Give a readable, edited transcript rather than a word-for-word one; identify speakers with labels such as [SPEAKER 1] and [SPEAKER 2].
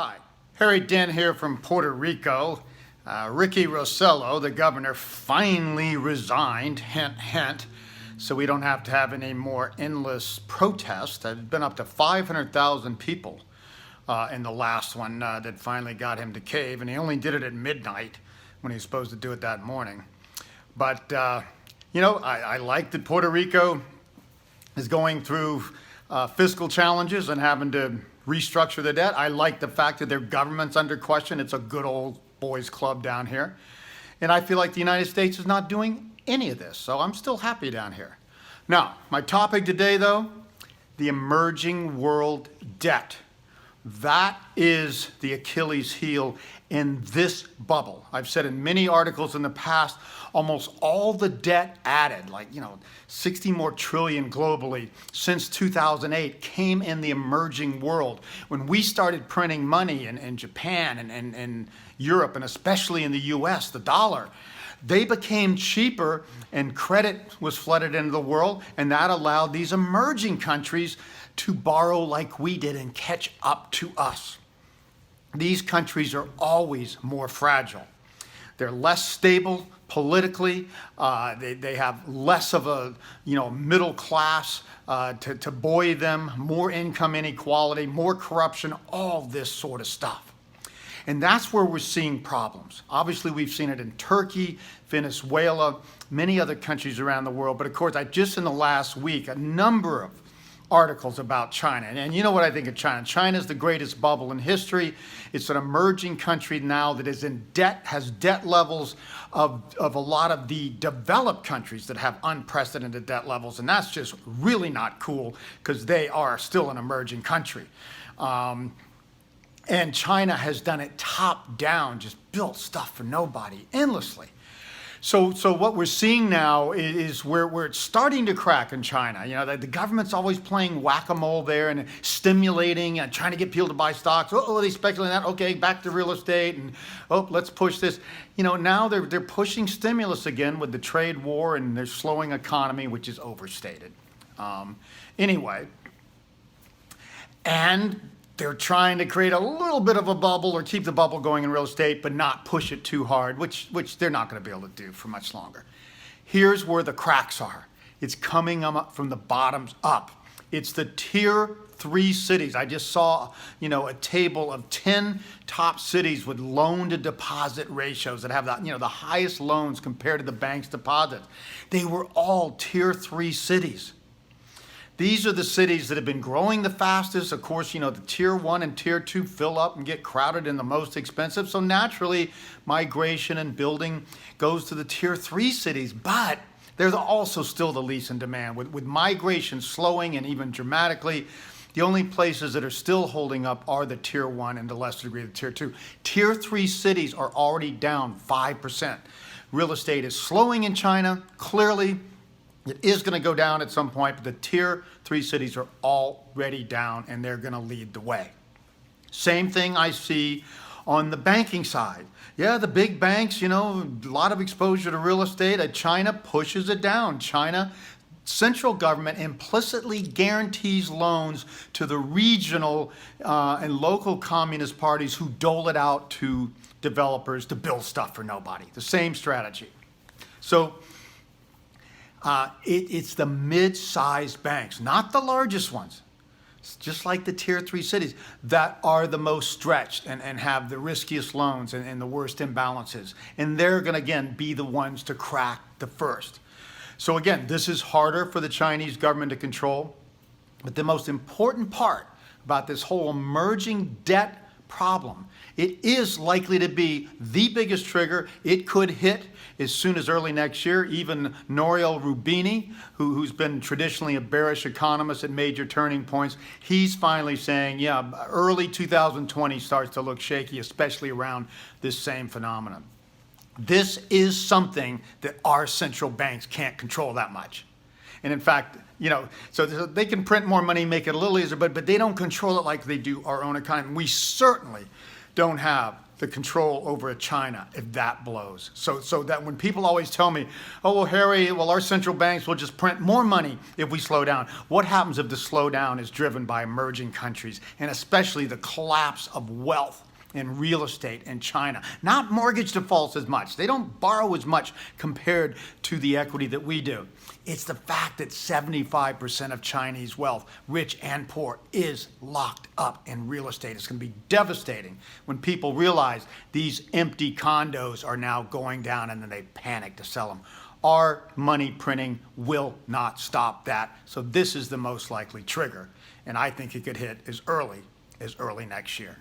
[SPEAKER 1] Hi, Harry Dent here from Puerto Rico. Ricky Rossello, the governor, finally resigned, hint, hint, so we don't have to have any more endless protests. There's been up to 500,000 people in the last one that finally got him to cave, and he only did it at midnight when he was supposed to do it that morning. But, I like that Puerto Rico is going through fiscal challenges and having to restructure their debt. I like the fact that their government's under question. It's a good old boys club down here. And I feel like the United States is not doing any of this. So I'm still happy down here. Now, my topic today, though, the emerging world debt. That is the Achilles heel in this bubble. I've said in many articles in the past, almost all the debt added, 60 more trillion globally since 2008 came in the emerging world. When we started printing money in Japan and Europe, and especially in the US, the dollar, they became cheaper and credit was flooded into the world, and that allowed these emerging countries to borrow like we did and catch up to us. These countries are always more fragile. They're less stable politically. They have less of a middle class to buoy them, more income inequality, more corruption, all this sort of stuff. And that's where we're seeing problems. Obviously, we've seen it in Turkey, Venezuela, many other countries around the world. But of course, just in the last week, a number of articles about China. And you know what I think of China. China is the greatest bubble in history. It's an emerging country now that is in debt, has debt levels of a lot of the developed countries that have unprecedented debt levels. And that's just really not cool because they are still an emerging country. And China has done it top down, just built stuff for nobody endlessly. So what we're seeing now is where it's starting to crack in China. The government's always playing whack-a-mole there and stimulating and trying to get people to buy stocks. Oh, they speculate on that. Okay, back to real estate, and let's push this. Now they're pushing stimulus again with the trade war and their slowing economy, which is overstated. Anyway, and they're trying to create a little bit of a bubble or keep the bubble going in real estate, but not push it too hard, which they're not going to be able to do for much longer. Here's where the cracks are. It's coming up from the bottoms up. It's the tier 3 cities. I just saw, a table of 10 top cities with loan to deposit ratios that have the highest loans compared to the bank's deposits. They were all tier 3 cities. These are the cities that have been growing the fastest. Of course, the tier 1 and tier 2 fill up and get crowded and the most expensive. So naturally, migration and building goes to the tier 3 cities. But they're also still the least in demand. With migration slowing and even dramatically, the only places that are still holding up are the tier 1 and to lesser degree the tier 2. Tier 3 cities are already down 5%. Real estate is slowing in China, clearly. It is going to go down at some point, but the tier 3 cities are already down, and they're going to lead the way. Same thing I see on the banking side. Yeah, the big banks, a lot of exposure to real estate. China pushes it down. China central government implicitly guarantees loans to the regional and local communist parties who dole it out to developers to build stuff for nobody. The same strategy. So it's the mid-sized banks, not the largest ones, it's just like the tier 3 cities, that are the most stretched and have the riskiest loans and the worst imbalances. And they're going to, again, be the ones to crack the first. So again, this is harder for the Chinese government to control. But the most important part about this whole emerging debt problem, it is likely to be the biggest trigger. It could hit as soon as early next year. Even Nouriel Roubini, who's been traditionally a bearish economist at major turning points, he's finally saying, early 2020 starts to look shaky, especially around this same phenomenon. This is something that our central banks can't control that much. And in fact, so they can print more money, make it a little easier, but they don't control it like they do our own economy. We certainly don't have the control over China if that blows. So that when people always tell me, oh, well, Harry, well, our central banks will just print more money if we slow down. What happens if the slowdown is driven by emerging countries, and especially the collapse of wealth in real estate in China? Not mortgage defaults as much. They don't borrow as much compared to the equity that we do. It's the fact that 75% of Chinese wealth, rich and poor, is locked up in real estate. It's going to be devastating when people realize these empty condos are now going down and then they panic to sell them. Our money printing will not stop that. So this is the most likely trigger. And I think it could hit as early next year.